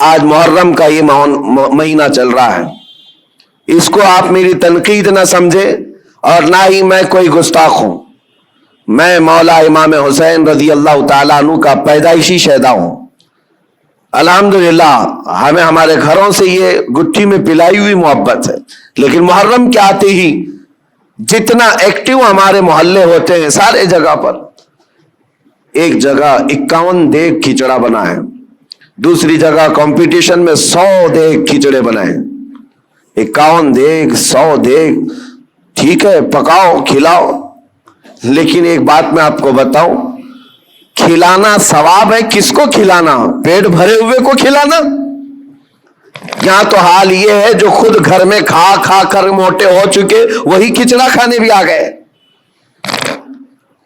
آج محرم کا یہ مہینہ چل رہا ہے، اس کو آپ میری تنقید نہ سمجھے اور نہ ہی میں کوئی گستاخ ہوں. میں مولا امام حسین رضی اللہ تعالیٰ عنہ کا پیدائشی شہدا ہوں. الحمدللہ ہمیں ہمارے گھروں سے یہ گٹھی میں پلائی ہوئی محبت ہے، لیکن محرم کے آتے ہی جتنا ایکٹیو ہمارے محلے ہوتے ہیں سارے جگہ پر، ایک جگہ 51 دیگ کھچڑا بنا ہے، دوسری جگہ کمپٹیشن میں 100 دیگ کھچڑے بنائے. 51 دیگ 100 دیگ، ٹھیک ہے پکاؤ کھلاؤ، لیکن ایک بات میں آپ کو بتاؤں، کھلانا ثواب ہے. کس کو کھلانا؟ پیٹ بھرے ہوئے کو کھلانا. یہاں تو حال یہ ہے جو خود گھر میں کھا کھا کر موٹے ہو چکے وہی کھچڑا کھانے بھی آ گئے.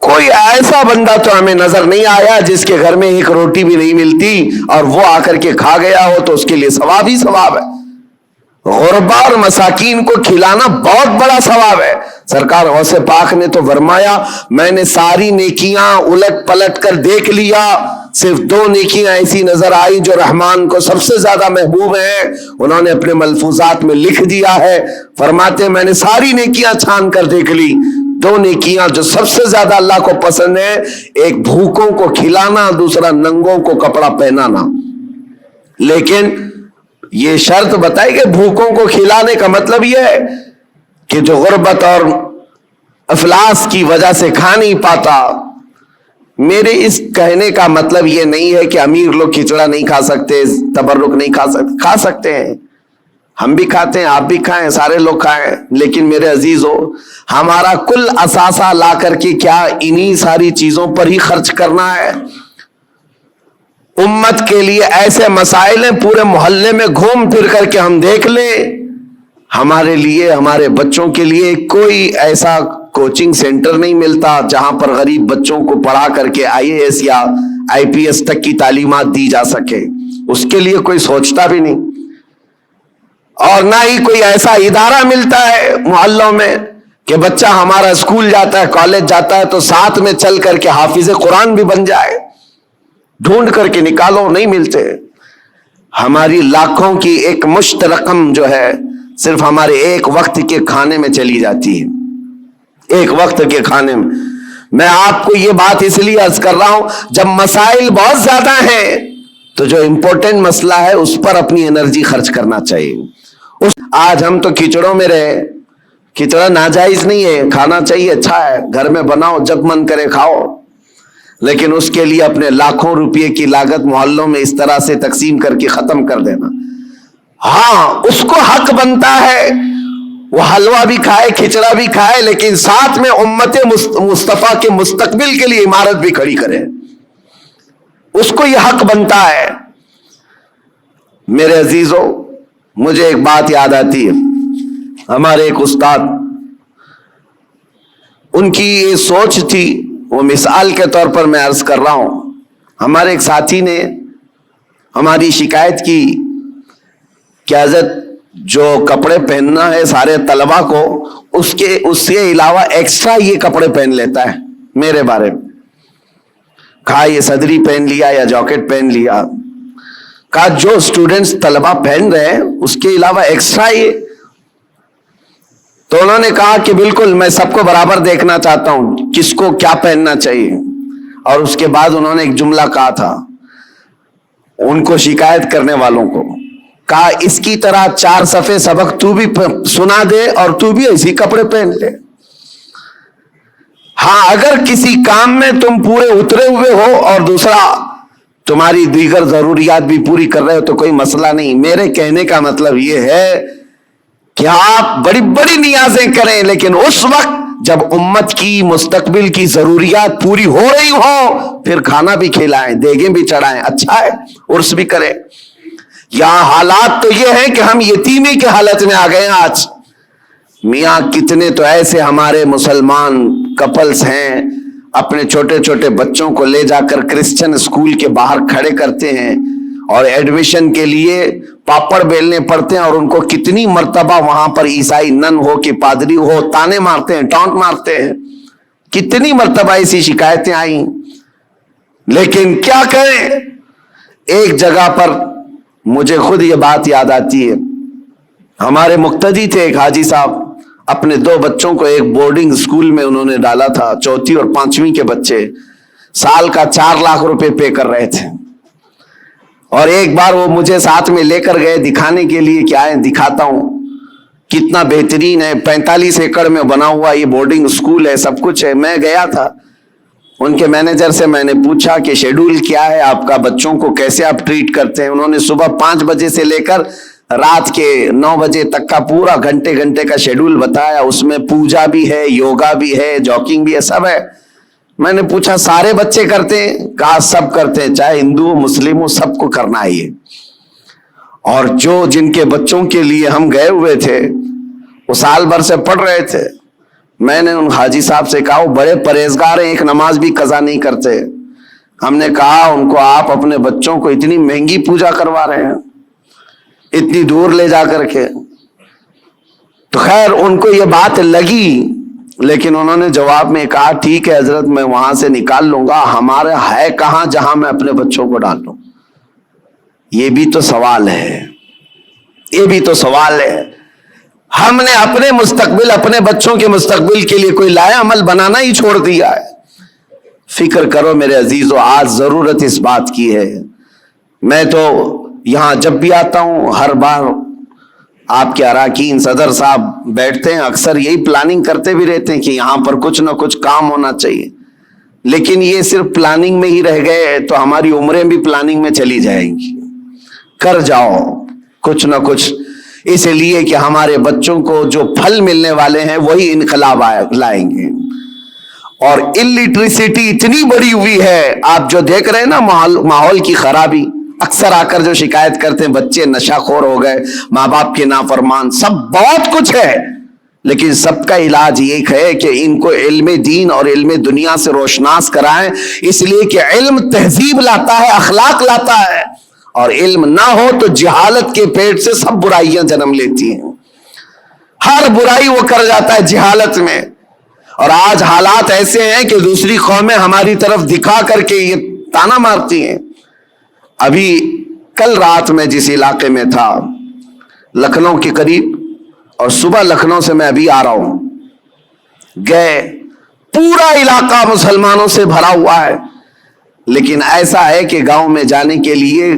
کوئی ایسا بندہ تو ہمیں نظر نہیں آیا جس کے گھر میں ایک روٹی بھی نہیں ملتی اور وہ آ کر کے کھا گیا ہو تو اس کے لیے ثواب ہی ثواب ہے. غربا اور مساکین کو کھلانا بہت بڑا ثواب ہے. سرکار غوث پاک نے تو فرمایا میں نے ساری نیکیاں الٹ پلٹ کر دیکھ لیا، صرف 2 نیکیاں ایسی نظر آئی جو رحمان کو سب سے زیادہ محبوب ہیں. انہوں نے اپنے ملفوظات میں لکھ دیا ہے، فرماتے میں نے ساری نیکیاں چھان کر دیکھ لی، 2 نیکیاں جو سب سے زیادہ اللہ کو پسند ہے، ایک بھوکوں کو کھلانا، دوسرا ننگوں کو کپڑا پہنانا. لیکن یہ شرط بتائی کہ بھوکوں کو کھلانے کا مطلب یہ ہے کہ جو غربت اور افلاس کی وجہ سے کھا نہیں پاتا. میرے اس کہنے کا مطلب یہ نہیں ہے کہ امیر لوگ کھچڑا نہیں کھا سکتے، تبرک نہیں کھا سکتے، کھا سکتے ہیں، ہم بھی کھاتے ہیں، آپ بھی کھائیں، سارے لوگ کھائیں. لیکن میرے عزیزو، ہمارا کل اثاثہ لا کر کے کیا انہی ساری چیزوں پر ہی خرچ کرنا ہے؟ امت کے لیے ایسے مسائل ہیں، پورے محلے میں گھوم پھر کر کے ہم دیکھ لیں، ہمارے لیے ہمارے بچوں کے لیے کوئی ایسا کوچنگ سینٹر نہیں ملتا جہاں پر غریب بچوں کو پڑھا کر کے IAS یا IPS تک کی تعلیمات دی جا سکے. اس کے لیے کوئی سوچتا بھی نہیں. اور نہ ہی کوئی ایسا ادارہ ملتا ہے محلوں میں کہ بچہ ہمارا اسکول جاتا ہے، کالج جاتا ہے تو ساتھ میں چل کر کے حافظ قرآن بھی بن جائے. ڈھونڈ کر کے نکالو، نہیں ملتے. ہماری لاکھوں کی ایک مشت رقم جو ہے صرف ہمارے ایک وقت کے کھانے میں چلی جاتی ہے. ایک وقت کے کھانے میں آپ کو یہ بات اس لیے عرض کر رہا ہوں، جب مسائل بہت زیادہ ہیں تو جو امپورٹنٹ مسئلہ ہے اس پر اپنی انرجی خرچ کرنا چاہیے. آج ہم تو کھچڑوں میں رہے. کھچڑا ناجائز نہیں ہے، کھانا چاہیے، اچھا ہے، گھر میں بناؤ، جب من کرے کھاؤ، لیکن اس کے لیے اپنے لاکھوں روپے کی لاگت محلوں میں اس طرح سے تقسیم کر کے ختم کر دینا. ہاں اس کو حق بنتا ہے وہ حلوہ بھی کھائے، کھچڑا بھی کھائے، لیکن ساتھ میں امت مصطفیٰ کے مستقبل کے لیے عمارت بھی کھڑی کرے. اس کو یہ حق بنتا ہے. میرے عزیزو، مجھے ایک بات یاد آتی ہے. ہمارے ایک استاد، ان کی یہ سوچ تھی، وہ مثال کے طور پر میں عرض کر رہا ہوں. ہمارے ایک ساتھی نے ہماری شکایت کی کہ حضرت جو کپڑے پہننا ہے سارے طلبہ کو، اس کے علاوہ ایکسٹرا یہ کپڑے پہن لیتا ہے میرے بارے میں. کہا یہ صدری پہن لیا یا جاکٹ پہن لیا. کہا جو اسٹوڈنٹس طلبہ پہن رہے ہیں اس کے علاوہ ایکسٹرا یہ. تو انہوں نے کہا کہ بالکل میں سب کو برابر دیکھنا چاہتا ہوں، کس کو کیا پہننا چاہیے. اور اس کے بعد انہوں نے ایک جملہ کہا تھا ان کو شکایت کرنے والوں کو، کہا اس کی طرح 4 صفحے سبق تو بھی سنا دے اور تو بھی ایسی کپڑے پہن لے. ہاں اگر کسی کام میں تم پورے اترے ہوئے ہو اور دوسرا تمہاری دیگر ضروریات بھی پوری کر رہے ہو تو کوئی مسئلہ نہیں. میرے کہنے کا مطلب یہ ہے کہ آپ بڑی بڑی نیازیں کریں، لیکن اس وقت جب امت کی مستقبل کی ضروریات پوری ہو رہی ہوں پھر کھانا بھی کھلائیں، دیگیں بھی چڑھائیں، اچھا ہے، عرس بھی کریں. یہاں حالات تو یہ ہے کہ ہم یتیمی کے حالت میں آ گئے ہیں. آج میاں کتنے تو ایسے ہمارے مسلمان کپلز ہیں اپنے چھوٹے چھوٹے بچوں کو لے جا کر کرسچن اسکول کے باہر کھڑے کرتے ہیں اور ایڈمیشن کے لیے پاپڑ بیلنے پڑتے ہیں، اور ان کو کتنی مرتبہ وہاں پر عیسائی نن ہو کہ پادری ہو تانے مارتے ہیں، ٹانٹ مارتے ہیں. کتنی مرتبہ ایسی شکایتیں آئیں. لیکن کیا کریں، ایک جگہ پر مجھے خود یہ بات یاد آتی ہے. ہمارے مقتدی تھے ایک حاجی صاحب, اپنے 2 بچوں کو ایک بورڈنگ اسکول میں انہوں نے ڈالا تھا, 4 اور 5ویں کے بچے, سال کا 4 لاکھ روپے پے کر رہے تھے. اور ایک بار وہ مجھے ساتھ میں لے کر گئے دکھانے کے لیے کہ آئیں دکھاتا ہوں کتنا بہترین ہے, 45 ایکڑ میں بنا ہوا یہ بورڈنگ اسکول ہے, سب کچھ ہے. میں گیا تھا, ان کے مینیجر سے میں نے پوچھا کہ شیڈول کیا ہے آپ کا, بچوں کو کیسے آپ ٹریٹ کرتے ہیں. انہوں نے صبح 5 بجے سے لے کر رات کے 9 بجے تک کا پورا گھنٹے کا شیڈول بتایا. اس میں پوجا بھی ہے, یوگا بھی ہے, جاگنگ بھی ہے, سب ہے. میں نے پوچھا سارے بچے کرتے ہیں؟ کہا سب کرتے ہیں, چاہے ہندو ہو مسلم ہو, سب کو کرنا ہے یہ. اور جن کے بچوں کے لیے ہم گئے ہوئے تھے وہ سال بھر سے پڑھ رہے تھے. میں نے ان حاجی صاحب سے کہا وہ بڑے پرہیزگار ہیں, ایک نماز بھی قضا نہیں کرتے. ہم نے کہا ان کو آپ اپنے بچوں کو اتنی مہنگی پوجا کروا رہے ہیں, اتنی دور لے جا کر کے. تو خیر ان کو یہ بات لگی, لیکن انہوں نے جواب میں کہا ٹھیک ہے حضرت میں وہاں سے نکال لوں گا, ہمارا ہے کہاں جہاں میں اپنے بچوں کو ڈال لوں. یہ بھی تو سوال ہے, یہ بھی تو سوال ہے. ہم نے اپنے مستقبل, اپنے بچوں کے مستقبل کے لیے کوئی لایا عمل بنانا ہی چھوڑ دیا ہے. فکر کرو میرے عزیزو, آج ضرورت اس بات کی ہے. میں تو یہاں جب بھی آتا ہوں ہر بار آپ کے اراکین صدر صاحب بیٹھتے ہیں, اکثر یہی پلاننگ کرتے بھی رہتے ہیں کہ یہاں پر کچھ نہ کچھ کام ہونا چاہیے. لیکن یہ صرف پلاننگ میں ہی رہ گئے تو ہماری عمریں بھی پلاننگ میں چلی جائیں گی. کر جاؤ کچھ نہ کچھ, اس لیے کہ ہمارے بچوں کو جو پھل ملنے والے ہیں وہی انقلاب لائیں گے. اور الٹریسٹی اتنی بڑی ہوئی ہے, آپ جو دیکھ رہے ہیں نا ماحول کی خرابی, اکثر آ کر جو شکایت کرتے ہیں بچے نشہ خور ہو گئے, ماں باپ کے نافرمان, سب بہت کچھ ہے. لیکن سب کا علاج یہ ہے کہ ان کو علم دین اور علم دنیا سے روشناس کرائیں, اس لیے کہ علم تہذیب لاتا ہے, اخلاق لاتا ہے. اور علم نہ ہو تو جہالت کے پیٹ سے سب برائیاں جنم لیتی ہیں. ہر برائی وہ کر جاتا ہے جہالت میں. اور آج حالات ایسے ہیں کہ دوسری قومیں ہماری طرف دکھا کر کے یہ تانا مارتی ہیں. ابھی کل رات میں جس علاقے میں تھا لکھنؤ کے قریب, اور صبح لکھنؤ سے میں ابھی آ رہا ہوں, گئے پورا علاقہ مسلمانوں سے بھرا ہوا ہے. لیکن ایسا ہے کہ گاؤں میں جانے کے لیے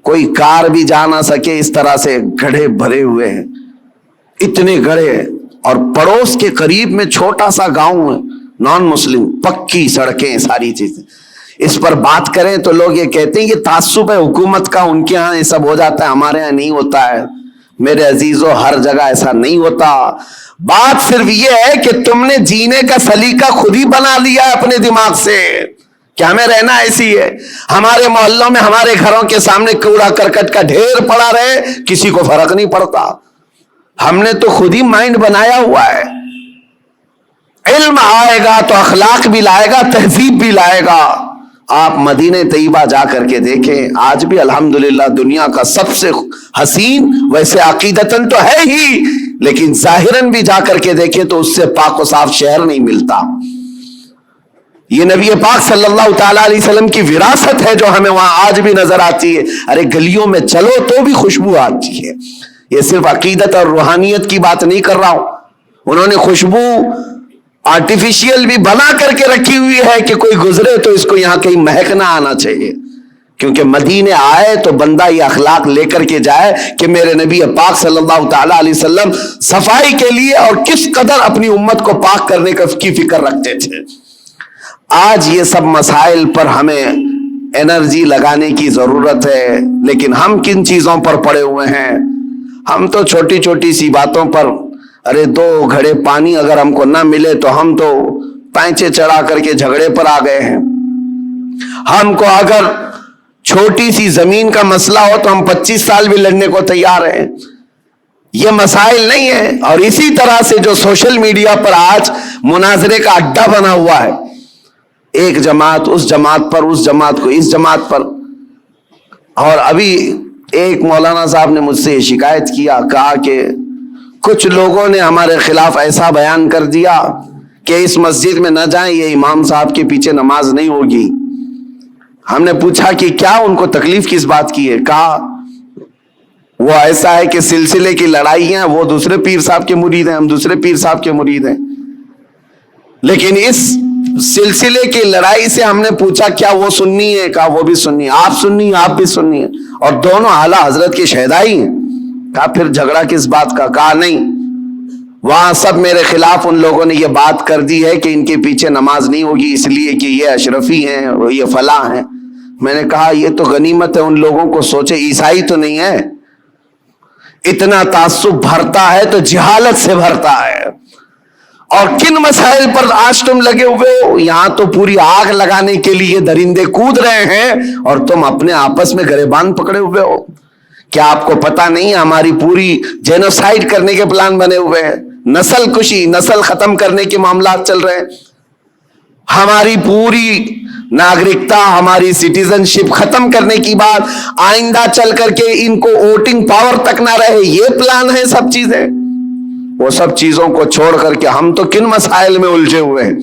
کوئی کار بھی جا نہ سکے, اس طرح سے گڑھے بھرے ہوئے ہیں, اتنے گڑھے. اور پڑوس کے قریب میں چھوٹا سا گاؤں ہے نان مسلم, پکی سڑکیں, ساری چیزیں. اس پر بات کریں تو لوگ یہ کہتے ہیں یہ تعصب ہے حکومت کا, ان کے ہاں یہ سب ہو جاتا ہے, ہمارے ہاں نہیں ہوتا ہے. میرے عزیزو ہر جگہ ایسا نہیں ہوتا. بات صرف یہ ہے کہ تم نے جینے کا سلیقہ خود ہی بنا لیا ہے اپنے دماغ سے کہ ہمیں رہنا ایسی ہے. ہمارے محلوں میں ہمارے گھروں کے سامنے کوڑا کرکٹ کا ڈھیر پڑا رہے, کسی کو فرق نہیں پڑتا. ہم نے تو خود ہی مائنڈ بنایا ہوا ہے. علم آئے گا تو اخلاق بھی لائے گا, تہذیب بھی لائے گا. آپ مدینہ طیبہ جا کر کے دیکھیں, آج بھی الحمدللہ دنیا کا سب سے حسین, ویسے عقیدتاً تو ہے ہی, لیکن ظاہراً بھی جا کر کے دیکھیں تو اس سے پاک و صاف شہر نہیں ملتا. یہ نبی پاک صلی اللہ تعالیٰ علیہ وسلم کی وراثت ہے جو ہمیں وہاں آج بھی نظر آتی ہے. ارے گلیوں میں چلو تو بھی خوشبو آتی ہے. یہ صرف عقیدت اور روحانیت کی بات نہیں کر رہا ہوں, انہوں نے خوشبو آرٹیفیشیل بھی بنا کر کے رکھی ہوئی ہے کہ کوئی گزرے تو اس کو یہاں کہیں مہکنا آنا چاہیے. کیونکہ مدینے آئے تو بندہ یہ اخلاق لے کر کے جائے کہ میرے نبی پاک صلی اللہ تعالیٰ علیہ وسلم صفائی کے لیے اور کس قدر اپنی امت کو پاک کرنے کی فکر رکھتے تھے. آج یہ سب مسائل پر ہمیں انرجی لگانے کی ضرورت ہے, لیکن ہم کن چیزوں پر پڑے ہوئے ہیں. ہم تو چھوٹی چھوٹی سی باتوں پر, ارے 2 گھڑے پانی اگر ہم کو نہ ملے تو ہم تو پینچے چڑھا کر کے جھگڑے پر آ گئے ہیں. ہم کو اگر چھوٹی سی زمین کا مسئلہ ہو تو ہم 25 سال بھی لڑنے کو تیار ہیں. یہ مسائل نہیں ہے. اور اسی طرح سے جو سوشل میڈیا پر آج مناظرے کا اڈا بنا ہوا ہے, ایک جماعت اس جماعت پر, اس جماعت کو اس جماعت پر. اور ابھی ایک مولانا صاحب نے مجھ سے شکایت کیا, کہا کہ کچھ لوگوں نے ہمارے خلاف ایسا بیان کر دیا کہ اس مسجد میں نہ جائیں, یہ امام صاحب کے پیچھے نماز نہیں ہوگی. ہم نے پوچھا کہ کیا ان کو تکلیف کس بات کی ہے. کہا وہ ایسا ہے کہ سلسلے کی لڑائیاں، وہ دوسرے پیر صاحب کے مرید ہیں، ہم دوسرے پیر صاحب کے مرید ہیں. لیکن اس سلسلے کی لڑائی سے ہم نے پوچھا کیا وہ سنی ہے؟ کہا وہ بھی سنی ہے. آپ سنی، آپ بھی سنی ہے، اور دونوں اعلیٰ حضرت کے شہدائی ہیں. کہا پھر جھگڑا کس بات کا؟ کہا نہیں، وہاں سب میرے خلاف ان لوگوں نے یہ بات کر دی ہے کہ ان کے پیچھے نماز نہیں ہوگی اس لیے کہ یہ اشرفی ہیں اور یہ فلاں ہیں. میں نے کہا یہ تو غنیمت ہے ان لوگوں کو، سوچے عیسائی تو نہیں ہے. اتنا تعصب بھرتا ہے تو جہالت سے بھرتا ہے. اور کن مسائل پر آج تم لگے ہوئے ہو؟ یہاں تو پوری آگ لگانے کے لیے درندے کود رہے ہیں اور تم اپنے آپس میں گریبان پکڑے ہوئے ہو. کیا آپ کو پتا نہیں ہماری پوری جینوسائیڈ کرنے کے پلان بنے ہوئے ہیں، نسل کشی، نسل ختم کرنے کے معاملات چل رہے ہیں. ہماری پوری ناگرکتا، ہماری سٹیزن شپ ختم کرنے کی بات، آئندہ چل کر کے ان کو ووٹنگ پاور تک نہ رہے، یہ پلان ہے سب چیزیں. وہ سب چیزوں کو چھوڑ کر کے ہم تو کن مسائل میں الجھے ہوئے ہیں.